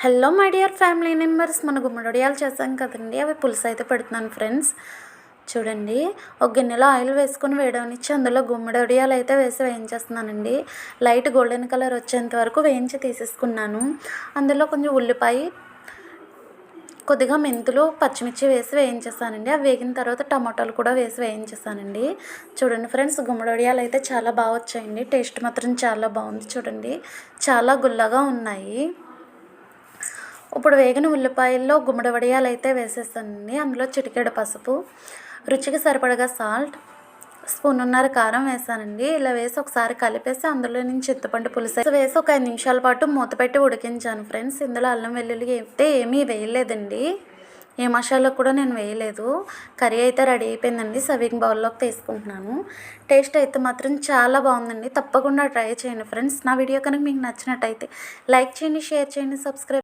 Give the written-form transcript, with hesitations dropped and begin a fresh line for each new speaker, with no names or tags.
Hello my dear family members, మన గుమ్మడొడియాలు చేసాం కదండి, అవి పులుసు అయితే పెడుతున్నాను ఫ్రెండ్స్. చూడండి, ఒక గిన్నెలో ఆయిల్ వేసుకొని వేయడానికి అందులో గుమ్మడొడియాలు అయితే వేయించేస్తున్నానండి. లైట్ గోల్డెన్ కలర్ వచ్చేంత వరకు వేయించి తీసేసుకున్నాను. అందులో కొంచెం ఉల్లిపాయ, కొద్దిగా మెంతులు, పచ్చిమిర్చి వేసి వేయించేస్తానండి. అవి వేగిన తర్వాత టమాటాలు కూడా వేసి వేయించేస్తానండి. చూడండి ఫ్రెండ్స్, గుమ్మడొడియాలు అయితే చాలా బాగా వచ్చాయండి. టేస్ట్ మాత్రం చాలా బాగుంది. చూడండి, చాలా గుల్లగా ఉన్నాయి. ఇప్పుడు వేగిన ఉల్లిపాయల్లో గుమ్మడి వడియాలు అయితే వేసేస్తానండి. అందులో చిటికెడు పసుపు, రుచికి సరిపడగా సాల్ట్, స్పూన్నర కారం వేసానండి. ఇలా వేసి ఒకసారి కలిపేసి అందులో నుంచి చింతపండు పులుసు వేసి ఒక 5 నిమిషాల పాటు మూత పెట్టి ఉడికించాను ఫ్రెండ్స్. ఇందులో అల్లం వెల్లుల్లి అయితే ఏమీ వేయలేదండి. ఏ మసాలా కూడా నేను వేయలేదు. కర్రీ అయితే రెడీ అయిపోయిందండి. సర్వింగ్ బౌల్లోకి తీసుకుంటున్నాను. టేస్ట్ అయితే మాత్రం చాలా బాగుందండి. తప్పకుండా ట్రై చేయండి ఫ్రెండ్స్. నా వీడియో కనుక మీకు నచ్చినట్టయితే లైక్ చేయండి, షేర్ చేయండి, సబ్స్క్రైబ్